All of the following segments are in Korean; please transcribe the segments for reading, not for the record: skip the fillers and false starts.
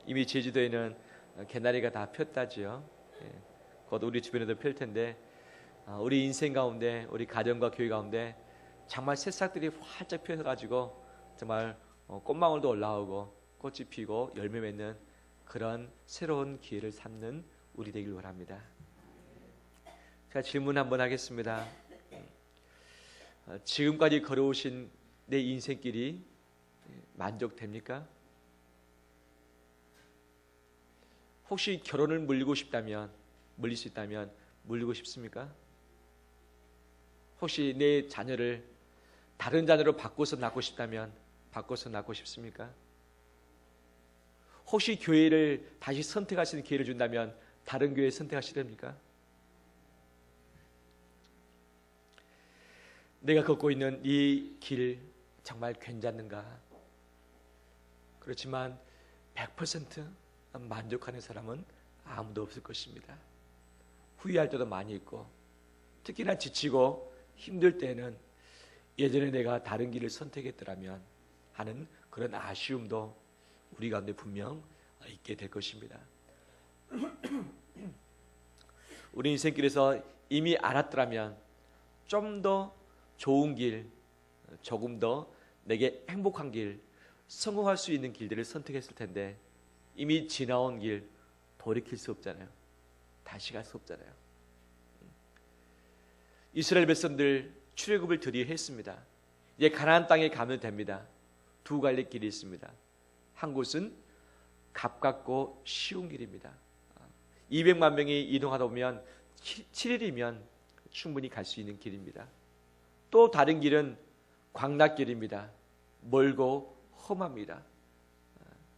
이미 제주도에는 개나리가 다 폈다지요. 곧 우리 주변에도 펼 텐데 우리 인생 가운데, 우리 가정과 교회 가운데 정말 새싹들이 활짝 펴가지고 정말 꽃망울도 올라오고 꽃이 피고 열매 맺는 그런 새로운 기회를 삼는 우리 되길 원합니다. 제가 질문 한번 하겠습니다. 지금까지 걸어오신 내 인생길이 만족됩니까? 혹시 결혼을 물리고 싶다면, 물릴 수 있다면 물리고 싶습니까? 혹시 내 자녀를 다른 자녀로 바꿔서 낳고 싶다면 바꿔서 낳고 싶습니까? 혹시 교회를 다시 선택하시는 기회를 준다면 다른 교회 선택하시렵니까? 내가 걷고 있는 이 길 정말 괜찮는가? 그렇지만 100% 만족하는 사람은 아무도 없을 것입니다. 후회할 때도 많이 있고, 특히나 지치고 힘들 때는 예전에 내가 다른 길을 선택했더라면 하는 그런 아쉬움도 우리 가운데 분명 있게 될 것입니다. 우리 인생길에서 이미 알았더라면 좀 더 좋은 길, 조금 더 내게 행복한 길, 성공할 수 있는 길들을 선택했을 텐데 이미 지나온 길 돌이킬 수 없잖아요. 다시 갈 수 없잖아요. 이스라엘 백성들 출애굽을 드디어 했습니다. 이제 가나안 땅에 가면 됩니다. 두 갈래 길이 있습니다. 한 곳은 가깝고 쉬운 길입니다. 200만 명이 이동하다 보면 7일이면 충분히 갈 수 있는 길입니다. 또 다른 길은 광락길입니다. 멀고 험합니다.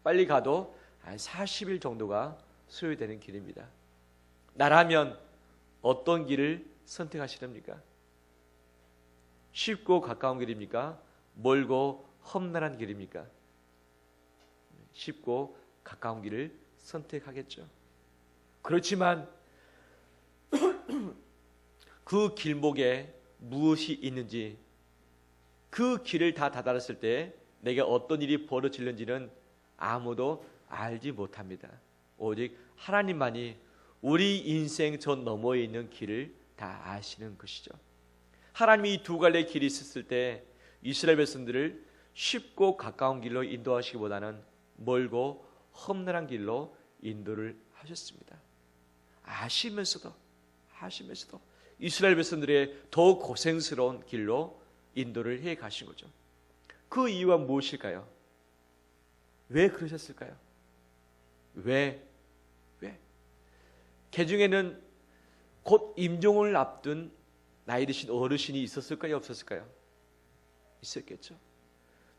빨리 가도 한 40일 정도가 소요되는 길입니다. 나라면 어떤 길을 선택하시렵니까? 쉽고 가까운 길입니까? 멀고 험난한 길입니까? 쉽고 가까운 길을 선택하겠죠. 그렇지만 그 길목에 무엇이 있는지, 그 길을 다 다다랐을 때 내게 어떤 일이 벌어질는지는 아무도 알지 못합니다. 오직 하나님만이 우리 인생 저 너머에 있는 길을 다 아시는 것이죠. 하나님이 이 두 갈래 길이 있었을 때 이스라엘 백성들을 쉽고 가까운 길로 인도하시기보다는 멀고 험난한 길로 인도를 하셨습니다. 아시면서도 이스라엘 백성들의 더욱 고생스러운 길로 인도를 해 가신 거죠. 그 이유가 무엇일까요? 왜 그러셨을까요? 왜? 개중에는 곧 임종을 앞둔 나이 드신 어르신이 있었을까요? 없었을까요? 있었겠죠.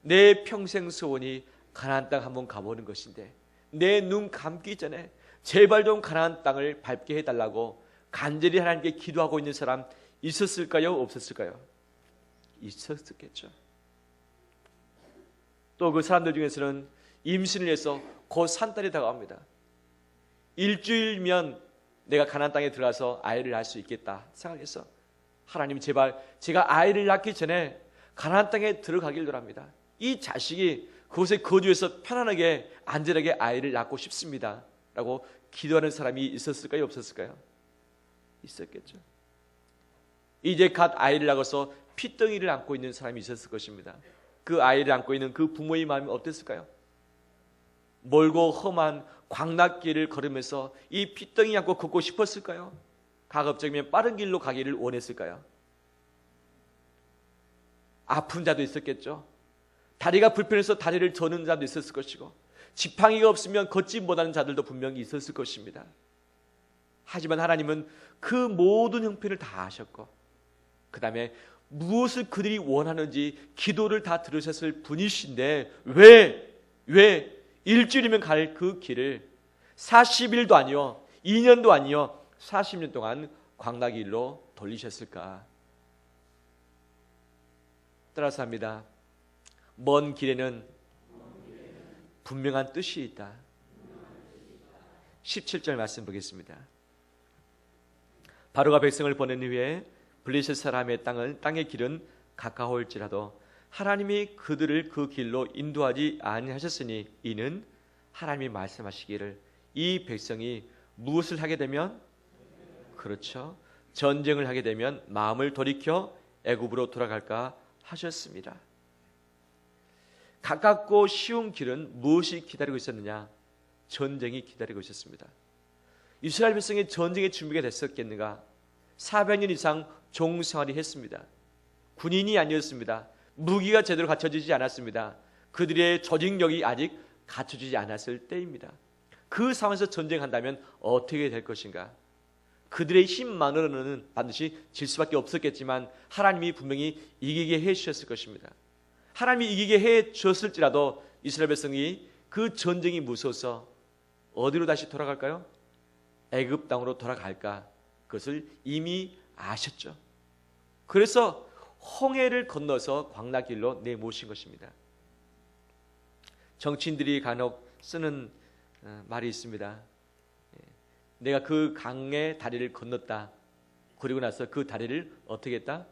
내 평생 소원이 가나안 땅 한번 가보는 것인데 내 눈 감기 전에 제발 좀 가나안 땅을 밟게 해달라고 간절히 하나님께 기도하고 있는 사람 있었을까요? 없었을까요? 있었겠죠. 또 그 사람들 중에서는 임신을 해서 곧 산딸이 다가옵니다. 일주일면 내가 가나안 땅에 들어가서 아이를 낳을 수 있겠다 생각해서 하나님 제발 제가 아이를 낳기 전에 가나안 땅에 들어가길 바랍니다. 이 자식이 그곳에 거주해서 편안하게 안전하게 아이를 낳고 싶습니다 라고 기도하는 사람이 있었을까요? 없었을까요? 있었겠죠. 이제 갓 아이를 낳아서 핏덩이를 안고 있는 사람이 있었을 것입니다. 그 아이를 안고 있는 그 부모의 마음이 어땠을까요? 멀고 험한 광락길을 걸으면서 이 핏덩이 안고 걷고 싶었을까요? 가급적이면 빠른 길로 가기를 원했을까요? 아픈 자도 있었겠죠. 다리가 불편해서 다리를 저는 자도 있었을 것이고 지팡이가 없으면 걷지 못하는 자들도 분명히 있었을 것입니다. 하지만 하나님은 그 모든 형편을 다 아셨고 그 다음에 무엇을 그들이 원하는지 기도를 다 들으셨을 분이신데 왜 일주일이면 갈 그 길을 40일도 아니요 2년도 아니요 40년 동안 광락길로 돌리셨을까? 따라서 합니다. 먼 길에는 분명한 뜻이 있다. 17절 말씀 보겠습니다. 바로가 백성을 보낸 후에 블레셋 사람의 땅의 길은 가까울지라도 하나님이 그들을 그 길로 인도하지 아니하셨으니 이는 하나님이 말씀하시기를 이 백성이 무엇을 하게 되면, 그렇죠, 전쟁을 하게 되면 마음을 돌이켜 애굽으로 돌아갈까 하셨습니다. 가깝고 쉬운 길은 무엇이 기다리고 있었느냐? 전쟁이 기다리고 있었습니다. 이스라엘 백성이 전쟁의 준비가 됐었겠는가? 400년 이상 종생활이 했습니다. 군인이 아니었습니다. 무기가 제대로 갖춰지지 않았습니다. 그들의 조직력이 아직 갖춰지지 않았을 때입니다. 그 상황에서 전쟁한다면 어떻게 될 것인가? 그들의 힘만으로는 반드시 질 수밖에 없었겠지만 하나님이 분명히 이기게 해 주셨을 것입니다. 하나님이 이기게 해 주었을지라도 이스라엘 백성이 그 전쟁이 무서워서 어디로 다시 돌아갈까요? 애굽 땅으로 돌아갈까? 그것을 이미 아셨죠. 그래서 홍해를 건너서 광야길로 내모신 것입니다. 정치인들이 간혹 쓰는 말이 있습니다. 내가 그 강의 다리를 건넜다. 그리고 나서 그 다리를 어떻게 했다?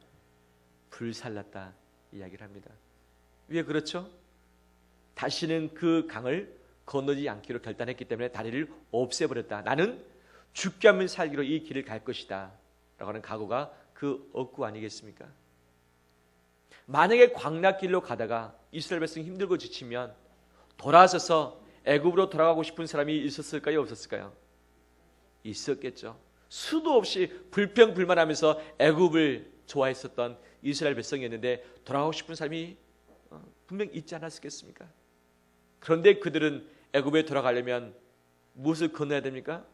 불살랐다 이야기를 합니다. 왜 그렇죠? 다시는 그 강을 건너지 않기로 결단했기 때문에 다리를 없애버렸다. 나는 죽게 하면 살기로 이 길을 갈 것이다 라고 하는 각오가 그 억구 아니겠습니까? 만약에 광야길로 가다가 이스라엘 백성이 힘들고 지치면 돌아서서 애굽으로 돌아가고 싶은 사람이 있었을까요? 없었을까요? 있었겠죠. 수도 없이 불평불만하면서 애굽을 좋아했었던 이스라엘 백성이었는데 돌아가고 싶은 사람이 분명 있지 않았겠습니까? 그런데 그들은 애굽에 돌아가려면 무엇을 건너야 됩니까?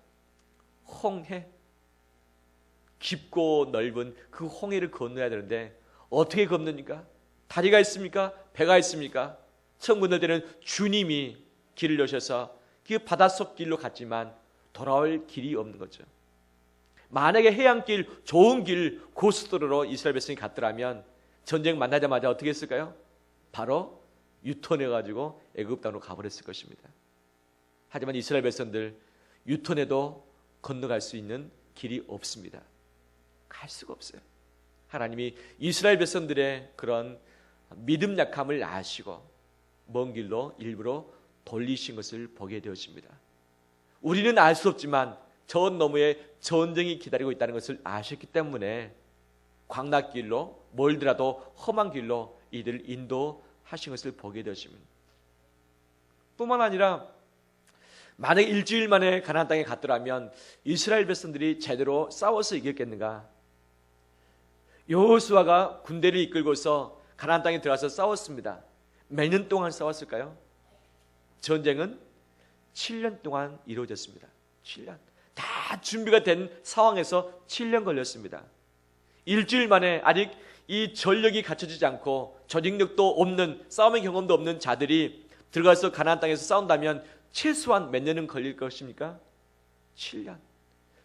홍해, 깊고 넓은 그 홍해를 건너야 되는데 어떻게 건너니까? 다리가 있습니까? 배가 있습니까? 처음 건널 때는 주님이 길을 여셔서 그 바닷속 길로 갔지만 돌아올 길이 없는 거죠. 만약에 해안길, 좋은 길, 고속도로로 이스라엘 백성이 갔더라면 전쟁 만나자마자 어떻게 했을까요? 바로 유턴해가지고 애굽 땅으로 가버렸을 것입니다. 하지만 이스라엘 백성들 유턴해도 건너갈 수 있는 길이 없습니다. 갈 수가 없어요. 하나님이 이스라엘 백성들의 그런 믿음 약함을 아시고 먼 길로 일부러 돌리신 것을 보게 되었습니다. 우리는 알 수 없지만 저 너머에 전쟁이 기다리고 있다는 것을 아셨기 때문에 광야길로 멀더라도 험한 길로 이들을 인도하신 것을 보게 되었습니다. 뿐만 아니라 만약 일주일 만에 가나안 땅에 갔더라면 이스라엘 백성들이 제대로 싸워서 이겼겠는가? 여호수아가 군대를 이끌고서 가나안 땅에 들어가서 싸웠습니다. 몇 년 동안 싸웠을까요? 전쟁은 7년 동안 이루어졌습니다. 7년. 다 준비가 된 상황에서 7년 걸렸습니다. 일주일 만에 아직 이 전력이 갖춰지지 않고 조직력도 없는, 싸움의 경험도 없는 자들이 들어가서 가나안 땅에서 싸운다면 최소한 몇 년은 걸릴 것입니까? 7년.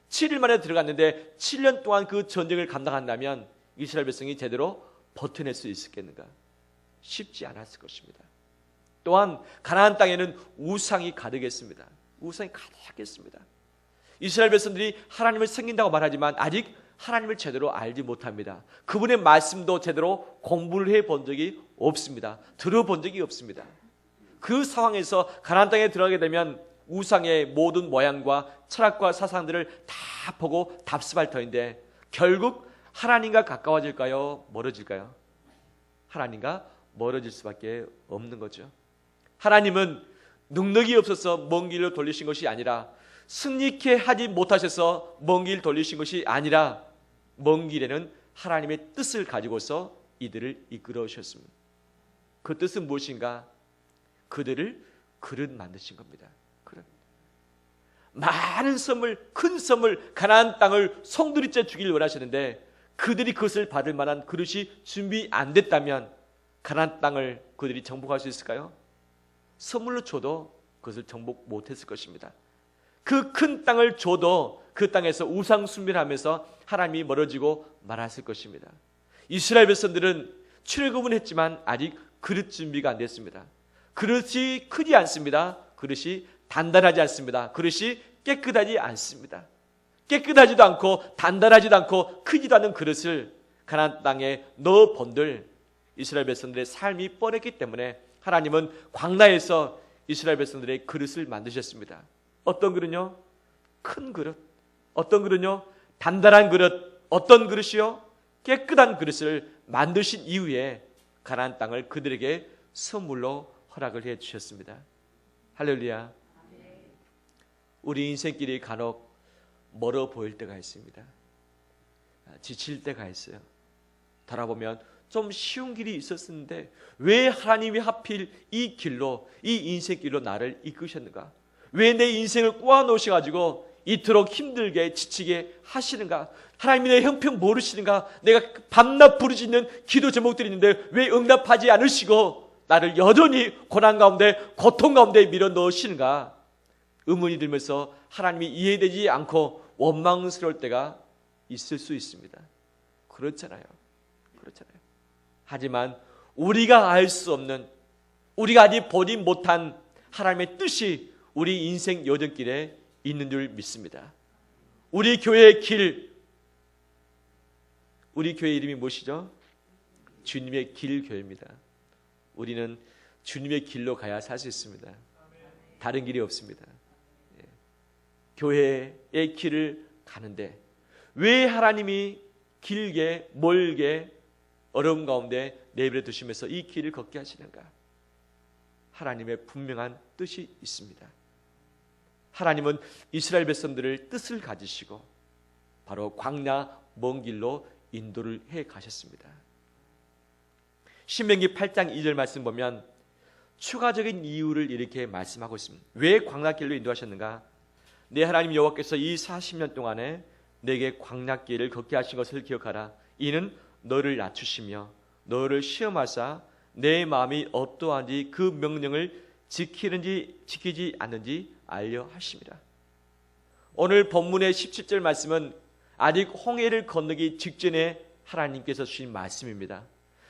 7일 만에 들어갔는데 7년 동안 그 전쟁을 감당한다면 이스라엘 백성이 제대로 버텨낼 수 있었겠는가? 쉽지 않았을 것입니다. 또한 가나안 땅에는 우상이 가득했습니다. 우상이 가득했습니다. 이스라엘 백성들이 하나님을 섬긴다고 말하지만 아직 하나님을 제대로 알지 못합니다. 그분의 말씀도 제대로 공부를 해본 적이 없습니다. 들어본 적이 없습니다. 그 상황에서 가나안 땅에 들어가게 되면 우상의 모든 모양과 철학과 사상들을 다 보고 답습할 터인데 결국 하나님과 가까워질까요? 멀어질까요? 하나님과 멀어질 수밖에 없는 거죠. 하나님은 능력이 없어서 먼 길로 돌리신 것이 아니라 승리케 하지 못하셔서 먼 길 돌리신 것이 아니라 먼 길에는 하나님의 뜻을 가지고서 이들을 이끌어 오셨습니다. 그 뜻은 무엇인가? 그들을 그릇 만드신 겁니다. 그릇. 많은 선물, 큰 선물, 가나안 땅을 송두리째 주기를 원하셨는데 그들이 그것을 받을 만한 그릇이 준비 안 됐다면 가나안 땅을 그들이 정복할 수 있을까요? 선물로 줘도 그것을 정복 못했을 것입니다. 그 큰 땅을 줘도 그 땅에서 우상 숭배하면서 하나님이 멀어지고 말았을 것입니다. 이스라엘 백성들은 출애굽은 했지만 아직 그릇 준비가 안 됐습니다. 그릇이 크지 않습니다. 그릇이 단단하지 않습니다. 그릇이 깨끗하지 않습니다. 깨끗하지도 않고 단단하지도 않고 크지도 않은 그릇을 가나안 땅에 넣어본들 이스라엘 백성들의 삶이 뻔했기 때문에 하나님은 광야에서 이스라엘 백성들의 그릇을 만드셨습니다. 어떤 그릇요? 큰 그릇. 어떤 그릇요? 단단한 그릇. 어떤 그릇이요? 깨끗한 그릇을 만드신 이후에 가나안 땅을 그들에게 선물로 허락을 해 주셨습니다. 할렐루야. 우리 인생길이 간혹 멀어 보일 때가 있습니다. 지칠 때가 있어요. 돌아보면 좀 쉬운 길이 있었는데 왜 하나님이 하필 이 길로, 이 인생길로 나를 이끄셨는가? 왜 내 인생을 꼬아놓으셔가지고 이토록 힘들게 지치게 하시는가? 하나님이 내 형편 모르시는가? 내가 밤낮 부르짖는 기도 제목들이 있는데 왜 응답하지 않으시고 나를 여전히 고난 가운데, 고통 가운데 밀어 넣으시는가? 의문이 들면서 하나님이 이해되지 않고 원망스러울 때가 있을 수 있습니다. 그렇잖아요. 하지만 우리가 알 수 없는, 우리가 아직 보지 못한 하나님의 뜻이 우리 인생 여정길에 있는 줄 믿습니다. 우리 교회의 길, 우리 교회 이름이 무엇이죠? 주님의 길 교회입니다. 우리는 주님의 길로 가야 살 수 있습니다. 다른 길이 없습니다. 교회의 길을 가는데 왜 하나님이 길게 멀게 어려움 가운데 내버려 두시면서 이 길을 걷게 하시는가? 하나님의 분명한 뜻이 있습니다. 하나님은 이스라엘 백성들을 뜻을 가지시고 바로 광야 먼 길로 인도를 해 가셨습니다. 신명기 8장 2절 말씀 보면 추가적인 이유를 이렇게 말씀하고 있습니다. 왜 광야길로 인도하셨는가? 내 하나님 여호와께서 이 40년 동안에 내게 광야길을 걷게 하신 것을 기억하라. 이는 너를 낮추시며 너를 시험하사 내 마음이 어떠한지 그 명령을 지키는지 지키지 않는지 알려 하심이라. 오늘 본문의 17절 말씀은 아직 홍해를 건너기 직전에 하나님께서 주신 말씀입니다.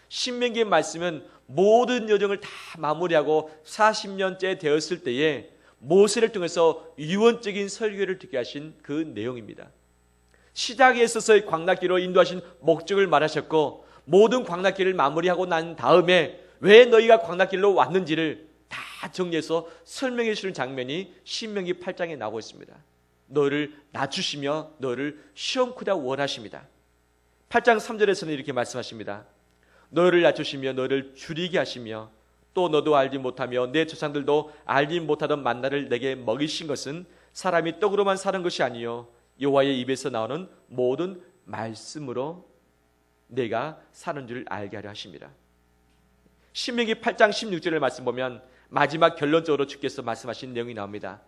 신명기의 말씀은 모든 여정을 다 마무리하고 40년째 되었을 때에 모세를 통해서 유언적인 설교를 듣게 하신 그 내용입니다. 시작에 있어서의 광야길로 인도하신 목적을 말하셨고 모든 광야길을 마무리하고 난 다음에 왜 너희가 광야길로 왔는지를 다 정리해서 설명해 주시는 장면이 신명기 8장에 나오고 있습니다. 너를 낮추시며 너를 시험코다 원하십니다. 8장 3절에서는 이렇게 말씀하십니다. 너를 낮추시며 너를 줄이게 하시며 또 너도 알지 못하며 내 조상들도 알지 못하던 만나를 내게 먹이신 것은 사람이 떡으로만 사는 것이 아니요 여호와의 입에서 나오는 모든 말씀으로 내가 사는 줄 알게 하려 하십니다. 신명기 8장 16절의 말씀 보면 마지막 결론적으로 주께서 말씀하신 내용이 나옵니다.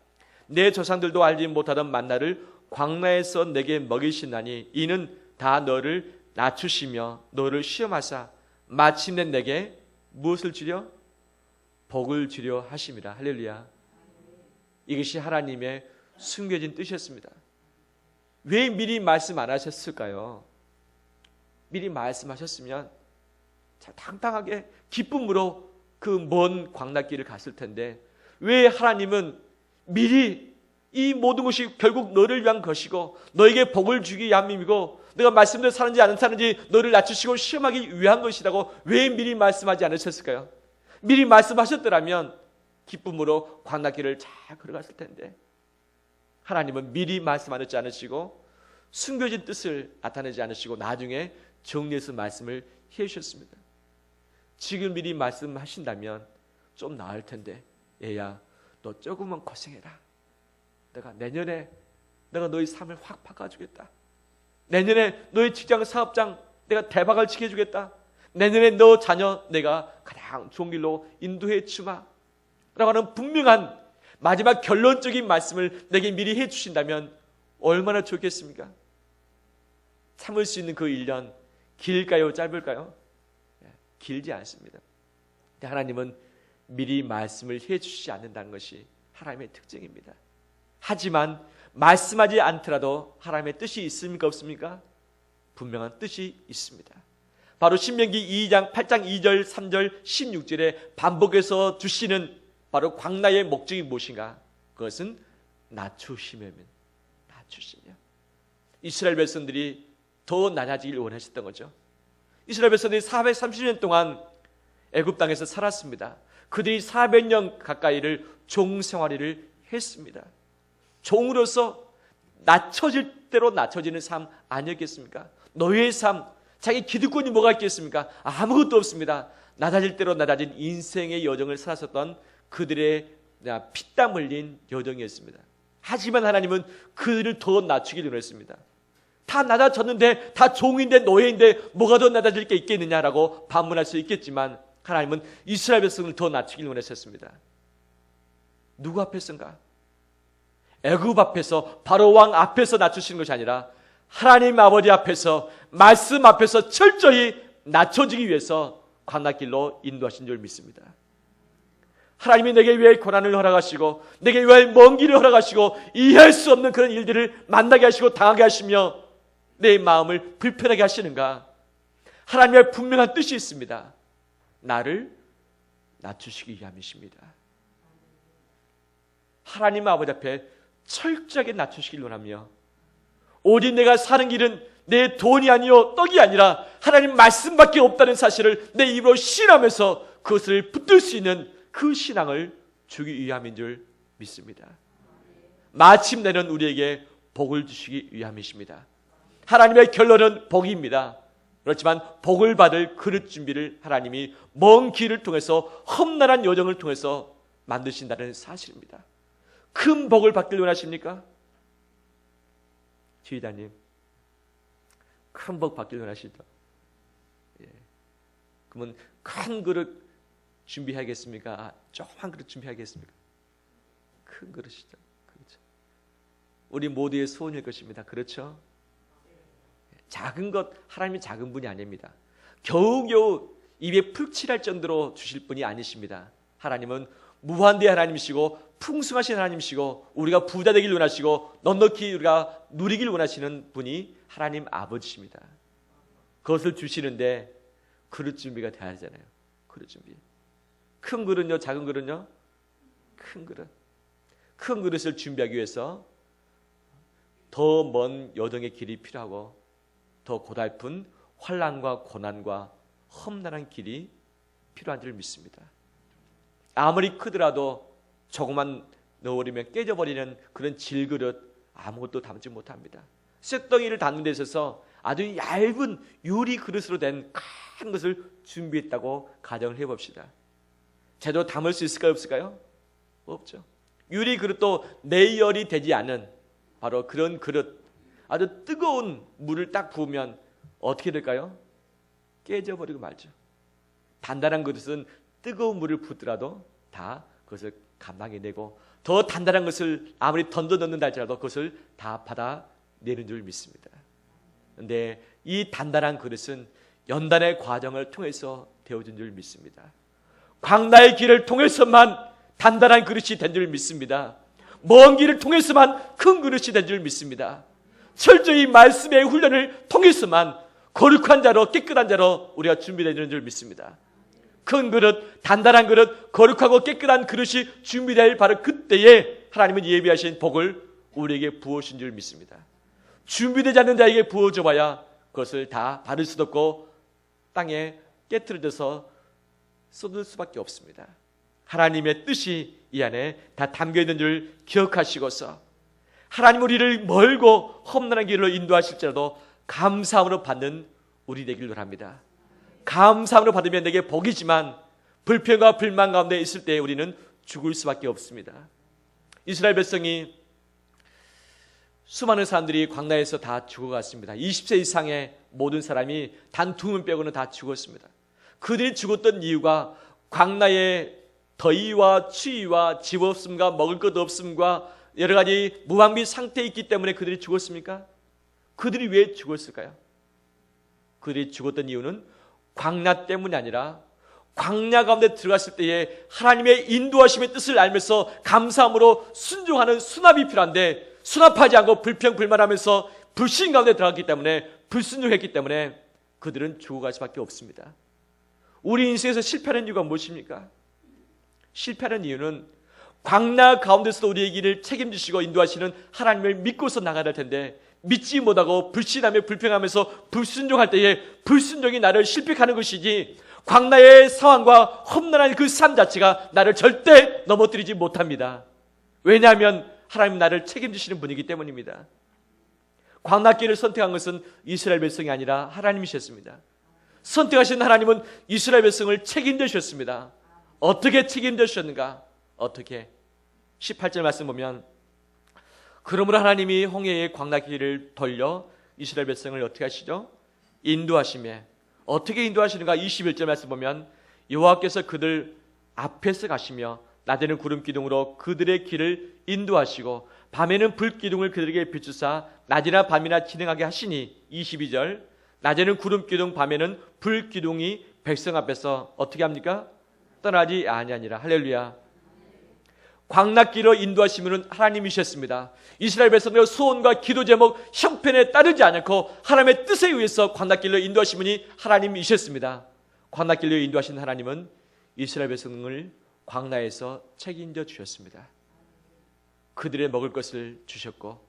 내 조상들도 알지 못하던 만나를 광야에서 내게 먹이시나니 이는 다 너를 낮추시며 너를 시험하사 마침내 내게 무엇을 주려? 복을 주려 하심이라. 할렐루야. 이것이 하나님의 숨겨진 뜻이었습니다. 왜 미리 말씀 안 하셨을까요? 미리 말씀하셨으면 참 당당하게 기쁨으로 그 먼 광야길을 갔을 텐데 왜 하나님은 미리 이 모든 것이 결국 너를 위한 것이고 너에게 복을 주기 위함이고 내가 말씀대로 사는지 안 사는지 너를 낮추시고 시험하기 위한 것이라고 왜 미리 말씀하지 않으셨을까요? 미리 말씀하셨더라면 기쁨으로 광야길을 잘 걸어갔을 텐데 하나님은 미리 말씀하지 않으시고 숨겨진 뜻을 나타내지 않으시고 나중에 정리해서 말씀을 해주셨습니다. 지금 미리 말씀하신다면 좀 나을 텐데 얘야 너 조금만 고생해라. 내가 내년에 내가 너희 삶을 확 바꿔주겠다. 내년에 너희 직장 사업장 내가 대박을 지켜주겠다. 내년에 너 자녀 내가 가장 좋은 길로 인도해 주마 라고 하는 분명한 마지막 결론적인 말씀을 내게 미리 해주신다면 얼마나 좋겠습니까? 참을 수 있는 그 1년 길까요? 짧을까요? 길지 않습니다. 하나님은 미리 말씀을 해주시지 않는다는 것이 하나님의 특징입니다. 하지만 말씀하지 않더라도 하나님의 뜻이 있습니까? 없습니까? 분명한 뜻이 있습니다. 바로 신명기 2장 8장 2절 3절 16절에 반복해서 주시는 바로 광야의 목적이 무엇인가? 그것은 낮추심이면 낮추시며 이스라엘 백성들이 더 낮아지길 원하셨던 거죠. 이스라엘 백성들이 430년 동안 애굽 땅에서 살았습니다. 그들이 400년 가까이를 종 생활을 했습니다. 종으로서 낮춰질 대로 낮춰지는 삶 아니었겠습니까? 노예의 삶, 자기 기득권이 뭐가 있겠습니까? 아무것도 없습니다. 낮아질 대로 낮아진 인생의 여정을 살았었던 그들의 피땀 흘린 여정이었습니다. 하지만 하나님은 그들을 더 낮추기를 원했습니다. 다 낮아졌는데, 다 종인데 노예인데 뭐가 더 낮아질 게 있겠느냐라고 반문할 수 있겠지만 하나님은 이스라엘 백성을 더 낮추기를 원하셨습니다. 누구 앞에서인가? 애굽 앞에서, 바로 왕 앞에서 낮추시는 것이 아니라 하나님 아버지 앞에서, 말씀 앞에서 철저히 낮춰지기 위해서 광야길로 인도하신 줄 믿습니다. 하나님이 내게 왜 고난을 허락하시고 내게 왜 먼 길을 허락하시고 이해할 수 없는 그런 일들을 만나게 하시고 당하게 하시며 내 마음을 불편하게 하시는가? 하나님의 분명한 뜻이 있습니다. 나를 낮추시기 위함이십니다. 하나님 아버지 앞에 철저하게 낮추시길 원하며, 오직 내가 사는 길은 내 돈이 아니요 떡이 아니라 하나님 말씀밖에 없다는 사실을 내 입으로 신하면서 그것을 붙들 수 있는 그 신앙을 주기 위함인 줄 믿습니다. 마침내는 우리에게 복을 주시기 위함이십니다. 하나님의 결론은 복입니다. 그렇지만 복을 받을 그릇 준비를 하나님이 먼 길을 통해서, 험난한 여정을 통해서 만드신다는 사실입니다. 큰 복을 받길 원하십니까? 지휘자님, 큰 복 받길 원하시죠? 예. 그러면 큰 그릇 준비하겠습니까? 조그만 그릇 준비하겠습니까? 큰 그릇이죠. 그렇죠. 우리 모두의 소원일 것입니다. 그렇죠? 작은 것, 하나님이 작은 분이 아닙니다. 겨우겨우 입에 푹 칠할 정도로 주실 분이 아니십니다. 하나님은 무한대 하나님이시고 풍성하신 하나님이시고 우리가 부자 되길 원하시고 넉넉히 우리가 누리길 원하시는 분이 하나님 아버지십니다. 그것을 주시는데 그릇 준비가 돼야 하잖아요. 그릇 준비. 큰 그릇요, 작은 그릇요? 큰 그릇. 큰 그릇을 준비하기 위해서 더 먼 여정의 길이 필요하고 더 고달픈 환난과 고난과 험난한 길이 필요한 줄 믿습니다. 아무리 크더라도 조금만 넣어버리면 깨져버리는 그런 질그릇 아무것도 담지 못합니다. 쇳덩이를 담는 데 있어서 아주 얇은 유리 그릇으로 된 큰 것을 준비했다고 가정을 해봅시다. 제대로 담을 수 있을까요? 없을까요? 없죠. 유리 그릇도 내열이 되지 않은 바로 그런 그릇, 아주 뜨거운 물을 딱 부으면 어떻게 될까요? 깨져버리고 말죠. 단단한 그릇은 뜨거운 물을 붓더라도 다 그것을 감당해내고 더 단단한 것을 아무리 던져 넣는다 할지라도 그것을 다 받아내는 줄 믿습니다. 그런데 이 단단한 그릇은 연단의 과정을 통해서 되어진 줄 믿습니다. 광야의 길을 통해서만 단단한 그릇이 된 줄 믿습니다. 먼 길을 통해서만 큰 그릇이 된 줄 믿습니다. 철저히 말씀의 훈련을 통해서만 거룩한 자로, 깨끗한 자로 우리가 준비되는 줄 믿습니다. 큰 그릇, 단단한 그릇, 거룩하고 깨끗한 그릇이 준비될 바로 그때에 하나님은 예비하신 복을 우리에게 부어주신 줄 믿습니다. 준비되지 않는 자에게 부어줘봐야 그것을 다 받을 수도 없고 땅에 깨트려져서 쏟을 수밖에 없습니다. 하나님의 뜻이 이 안에 다 담겨있는 줄 기억하시고서 하나님 우리를 멀고 험난한 길로 인도하실지라도 감사함으로 받는 우리 되길 원합니다. 감사함으로 받으면 내게 복이지만 불평과 불만 가운데 있을 때 우리는 죽을 수밖에 없습니다. 이스라엘 백성이 수많은 사람들이 광야에서 다 죽어갔습니다. 20세 이상의 모든 사람이 단 2명 빼고는 다 죽었습니다. 그들이 죽었던 이유가 광야의 더위와 추위와 집 없음과 먹을 것 없음과 여러 가지 무방비 상태에 있기 때문에 그들이 죽었습니까? 그들이 왜 죽었을까요? 그들이 죽었던 이유는 광야 때문이 아니라 광야 가운데 들어갔을 때에 하나님의 인도하심의 뜻을 알면서 감사함으로 순종하는 수납이 필요한데 수납하지 않고 불평불만하면서 불신 가운데 들어갔기 때문에 불순종했기 때문에 그들은 죽어갈 수밖에 없습니다. 우리 인생에서 실패하는 이유가 무엇입니까? 실패하는 이유는 광야 가운데서도 우리의 길을 책임지시고 인도하시는 하나님을 믿고서 나가야 할 텐데 믿지 못하고 불신하며 불평하면서 불순종할 때에 불순종이 나를 실패하는 것이지 광야의 상황과 험난한 그 삶 자체가 나를 절대 넘어뜨리지 못합니다. 왜냐하면 하나님 나를 책임지시는 분이기 때문입니다. 광야길을 선택한 것은 이스라엘 백성이 아니라 하나님이셨습니다. 선택하신 하나님은 이스라엘 백성을 책임져 주셨습니다. 어떻게 책임져 주셨는가? 어떻게? 18절 말씀 보면 그러므로 하나님이 홍해의 광야길을 돌려 이스라엘 백성을 어떻게 하시죠? 인도하시며 어떻게 인도하시는가? 21절 말씀 보면 여호와께서 그들 앞에서 가시며 낮에는 구름 기둥으로 그들의 길을 인도하시고 밤에는 불 기둥을 그들에게 비추사 낮이나 밤이나 진행하게 하시니 22절 낮에는 구름 기둥 밤에는 불 기둥이 백성 앞에서 어떻게 합니까? 떠나지 아니하니라. 할렐루야. 광야길로 인도하시면 하나님이셨습니다. 이스라엘 백성들의 소원과 기도 제목 형편에 따르지 않고 하나님의 뜻에 의해서 광야길로 인도하신 분이 하나님이셨습니다. 광야길로 인도하신 하나님은 이스라엘 백성을 광야에서 책임져 주셨습니다. 그들의 먹을 것을 주셨고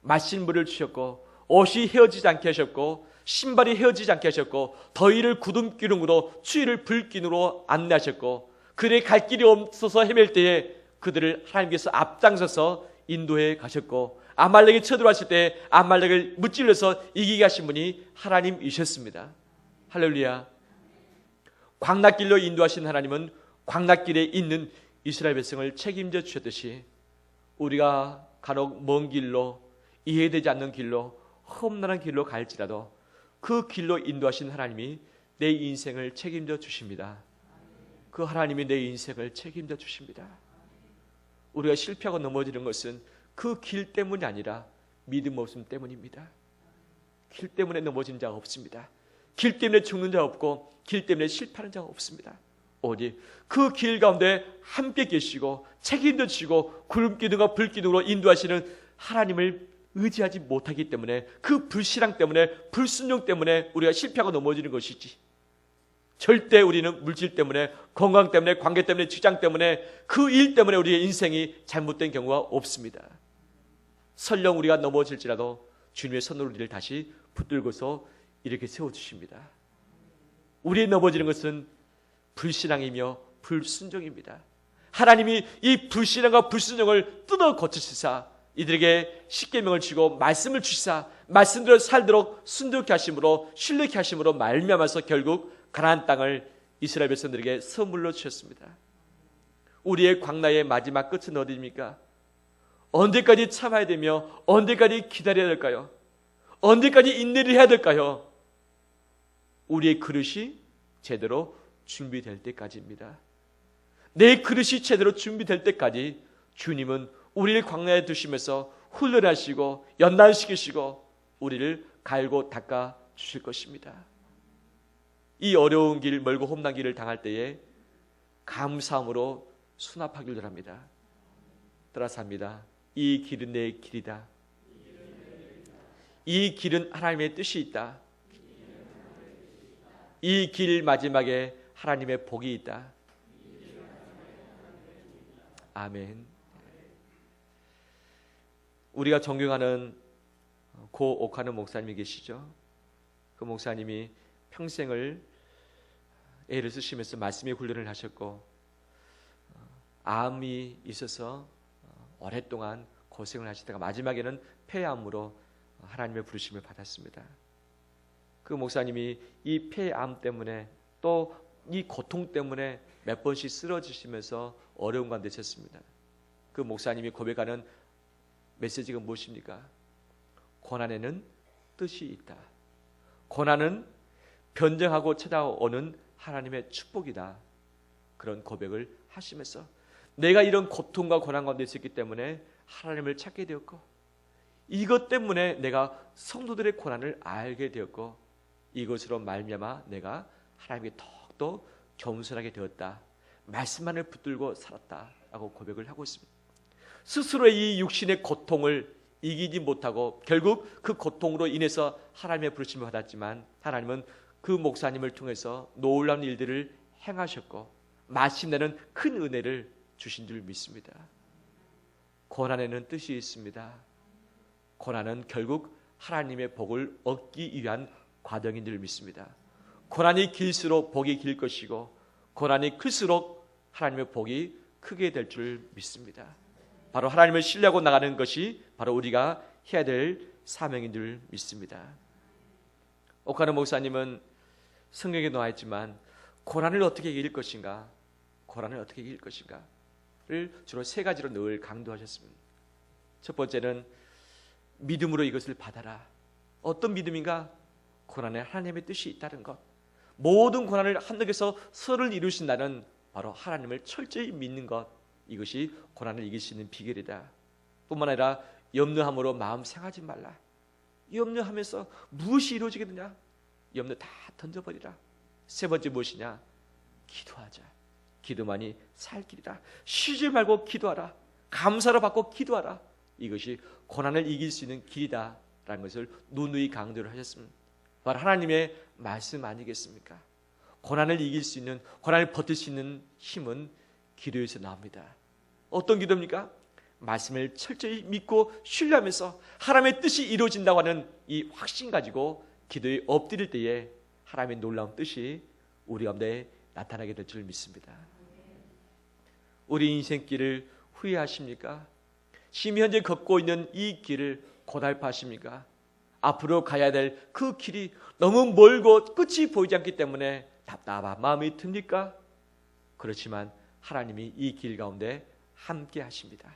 마실 물을 주셨고 옷이 헤어지지 않게 하셨고 신발이 헤어지지 않게 하셨고 더위를 구름기둥으로 추위를 불기둥으로 안내하셨고 그들의 갈 길이 없어서 헤맬 때에 그들을 하나님께서 앞장서서 인도해 가셨고 아말렉이 쳐들어왔을 때 아말렉을 무찔러서 이기게 하신 분이 하나님이셨습니다. 할렐루야. 광야길로 인도하신 하나님은 광야길에 있는 이스라엘 백성을 책임져 주셨듯이 우리가 간혹 먼 길로 이해되지 않는 길로 험난한 길로 갈지라도 그 길로 인도하신 하나님이 내 인생을 책임져 주십니다. 그 하나님이 내 인생을 책임져 주십니다. 우리가 실패하고 넘어지는 것은 그 길 때문이 아니라 믿음 없음 때문입니다. 길 때문에 넘어진 자가 없습니다. 길 때문에 죽는 자가 없고 길 때문에 실패하는 자가 없습니다. 오직 그 길 가운데 함께 계시고 책임져 주시고 구름기둥과 불기둥으로 인도하시는 하나님을 의지하지 못하기 때문에 그 불신앙 때문에 불순종 때문에 우리가 실패하고 넘어지는 것이지 절대 우리는 물질 때문에 건강 때문에 관계 때문에 직장 때문에 그 일 때문에 우리의 인생이 잘못된 경우가 없습니다. 설령 우리가 넘어질지라도 주님의 손으로 우리를 다시 붙들고서 이렇게 세워주십니다. 우리의 넘어지는 것은 불신앙이며 불순종입니다. 하나님이 이 불신앙과 불순종을 뜯어 고치시사 이들에게 십계명을 주시고 말씀을 주시사 말씀대로 살도록 순종케 하심으로 신뢰케 하심으로 말미암아서 결국 가나안 땅을 이스라엘 백성들에게 선물로 주셨습니다. 우리의 광야의 마지막 끝은 어디입니까? 언제까지 참아야 되며 언제까지 기다려야 될까요? 언제까지 인내를 해야 될까요? 우리의 그릇이 제대로 준비될 때까지입니다. 내 그릇이 제대로 준비될 때까지 주님은 우리를 광야에 두시면서 훈련하시고 연단시키시고 우리를 갈고 닦아 주실 것입니다. 이 어려운 길, 멀고 험난 길을 당할 때에 감사함으로 수납하기를 합니다. 따라서 합니다. 이 길은 내 길이다. 이 길은 하나님의 뜻이 있다. 이 길 마지막에 하나님의 복이 있다. 아멘. 우리가 존경하는 고 옥하는 목사님이 계시죠. 그 목사님이 평생을 애를 쓰시면서 말씀의 훈련을 하셨고 암이 있어서 오랫동안 고생을 하시다가 마지막에는 폐암으로 하나님의 부르심을 받았습니다. 그 목사님이 이 폐암 때문에 또 이 고통 때문에 몇 번씩 쓰러지시면서 어려운 가운데 있었습니다. 그 목사님이 고백하는 메시지가 무엇입니까? 고난에는 뜻이 있다. 고난은 변정하고 찾아오는 하나님의 축복이다. 그런 고백을 하시면서 내가 이런 고통과 고난 가운데 있었기 때문에 하나님을 찾게 되었고 이것 때문에 내가 성도들의 고난을 알게 되었고 이것으로 말미암아 내가 하나님께 더욱더 겸손하게 되었다. 말씀만을 붙들고 살았다 라고 고백을 하고 있습니다. 스스로의 이 육신의 고통을 이기지 못하고 결국 그 고통으로 인해서 하나님의 부르심을 받았지만 하나님은 그 목사님을 통해서 놀라운 일들을 행하셨고 마침내는 큰 은혜를 주신 줄 믿습니다. 고난에는 뜻이 있습니다. 고난은 결국 하나님의 복을 얻기 위한 과정인 줄 믿습니다. 고난이 길수록 복이 길 것이고 고난이 클수록 하나님의 복이 크게 될 줄 믿습니다. 바로 하나님을 신뢰하고 나가는 것이 바로 우리가 해야 될 사명인 줄 믿습니다. 오카노 목사님은 성경에 나와 있지만 고난을 어떻게 이길 것인가, 고난을 어떻게 이길 것인가를 주로 세 가지로 늘 강조하셨습니다. 첫 번째는 믿음으로 이것을 받아라. 어떤 믿음인가? 고난에 하나님의 뜻이 있다는 것. 모든 고난을 하늘에서 설을 이루신다는 바로 하나님을 철저히 믿는 것. 이것이 고난을 이길 수 있는 비결이다. 뿐만 아니라 염려함으로 마음 상하지 말라. 염려하면서 무엇이 이루어지겠느냐? 염려 다 던져버리라. 세 번째 무엇이냐? 기도하자. 기도만이 살 길이다. 쉬지 말고 기도하라. 감사로 받고 기도하라. 이것이 고난을 이길 수 있는 길이다 라는 것을 누누이 강조를 하셨습니다. 바로 하나님의 말씀 아니겠습니까? 고난을 이길 수 있는, 고난을 버틸 수 있는 힘은 기도에서 나옵니다. 어떤 기도입니까? 말씀을 철저히 믿고 신뢰하면서 하나님의 뜻이 이루어진다고 하는 이 확신 가지고 기도에 엎드릴 때에 하나님의 놀라운 뜻이 우리 가운데 나타나게 될 줄 믿습니다. 우리 인생길을 후회하십니까? 지금 현재 걷고 있는 이 길을 고달파하십니까? 앞으로 가야 될 그 길이 너무 멀고 끝이 보이지 않기 때문에 답답한 마음이 듭니까? 그렇지만 하나님이 이 길 가운데 함께 하십니다.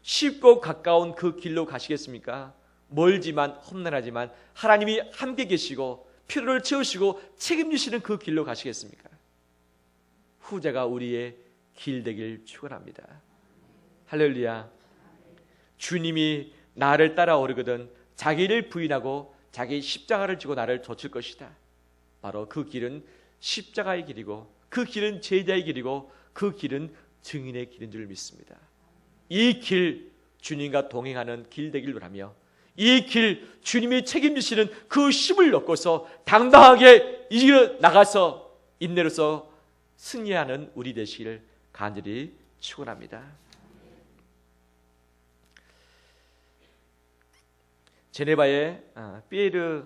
쉽고 가까운 그 길로 가시겠습니까? 멀지만 험난하지만 하나님이 함께 계시고 필요를 채우시고 책임지시는 그 길로 가시겠습니까? 후자가 우리의 길 되길 축원합니다. 할렐루야. 주님이 나를 따라오르거든 자기를 부인하고 자기 십자가를 지고 나를 좇을 것이다. 바로 그 길은 십자가의 길이고 그 길은 제자의 길이고 그 길은 증인의 길인 줄 믿습니다. 이 길, 주님과 동행하는 길 되길 바라며 이 길, 주님이 책임지시는 그 힘을 얻고서 당당하게 이겨 나가서 인내로서 승리하는 우리 되시기를 간절히 축원합니다. 제네바의 피에르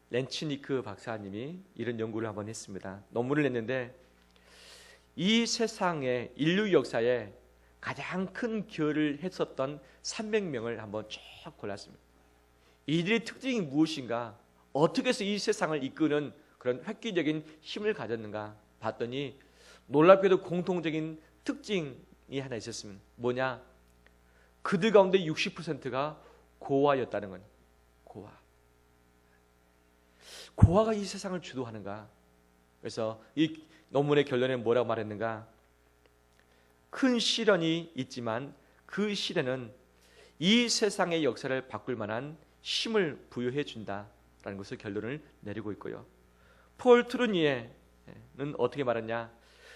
렌치니크 박사님이 이런 연구를 한번 했습니다. 논문을 냈는데 이 세상의 인류 역사에 가장 큰 기여를 했었던 300명을 한번 쭉 골랐습니다. 이들의 특징이 무엇인가? 어떻게 해서 이 세상을 이끄는 그런 획기적인 힘을 가졌는가 봤더니 놀랍게도 공통적인 특징이 하나 있었습니다. 뭐냐? 그들 가운데 60%가 고아였다는 건. 고아가 이 세상을 주도하는가? 그래서 이 논문의 결론에 뭐라고 말했는가? 큰 시련이 있지만 그 시련은 이 세상의 역사를 바꿀 만한 힘을 부여해 준다라는 것을 결론을 내리고 있고요. 폴 트루니에는 어떻게 말했냐?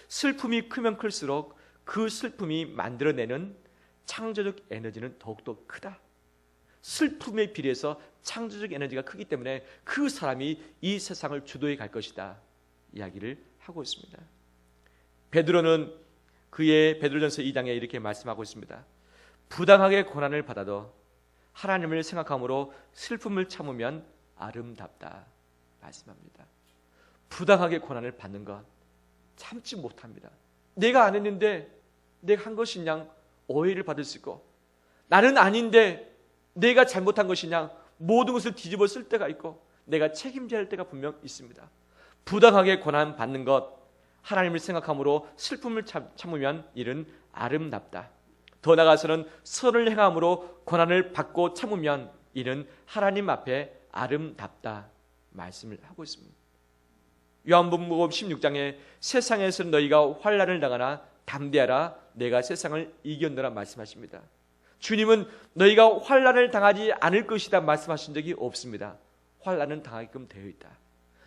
슬픔이 크면 클수록 그 슬픔이 만들어내는 창조적 에너지는 더욱더 크다. 슬픔에 비례해서 창조적 에너지가 크기 때문에 그 사람이 이 세상을 주도해 갈 것이다 이야기를 하고 있습니다. 베드로는 그의 베드로전서 2장에 이렇게 말씀하고 있습니다. 부당하게 고난을 받아도 하나님을 생각함으로 슬픔을 참으면 아름답다 말씀합니다. 부당하게 고난을 받는 것 참지 못합니다. 내가 안 했는데 내가 한 것이냐 오해를 받을 수 있고 나는 아닌데 내가 잘못한 것이냐 모든 것을 뒤집어 쓸 때가 있고 내가 책임져야 할 때가 분명 있습니다. 부당하게 고난 받는 것 하나님을 생각함으로 슬픔을 참으면 이는 아름답다. 더 나아가서는 선을 행함으로 고난을 받고 참으면 이는 하나님 앞에 아름답다 말씀을 하고 있습니다. 요한복음 16장에 세상에서 너희가 환난을 당하나 담대하라 내가 세상을 이겼노라 말씀하십니다. 주님은 너희가 환난을 당하지 않을 것이다 말씀하신 적이 없습니다. 환난은 당하게끔 되어 있다.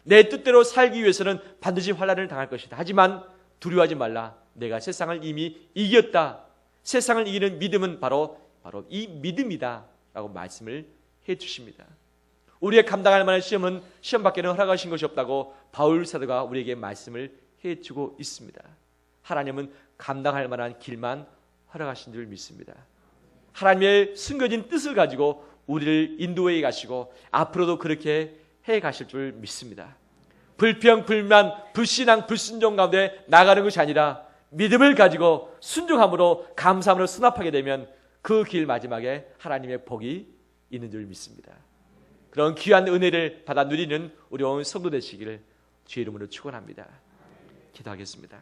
내 뜻대로 살기 위해서는 반드시 환난을 당할 것이다. 하지만 두려워하지 말라. 내가 세상을 이미 이겼다. 세상을 이기는 믿음은 바로 이 믿음이다 라고 말씀을 해 주십니다. 우리가 감당할 만한 시험은 시험 밖에는 허락하신 것이 없다고 바울 사도가 우리에게 말씀을 해 주고 있습니다. 하나님은 감당할 만한 길만 허락하신 줄 믿습니다. 하나님의 숨겨진 뜻을 가지고 우리를 인도해 가시고 앞으로도 그렇게 해 가실 줄 믿습니다. 불평, 불만, 불신앙, 불순종 가운데 나가는 것이 아니라 믿음을 가지고 순종함으로 감사함으로 수납하게 되면 그 길 마지막에 하나님의 복이 있는 줄 믿습니다. 그런 귀한 은혜를 받아 누리는 우리 온 성도 되시기를 주의 이름으로 축원합니다. 기도하겠습니다.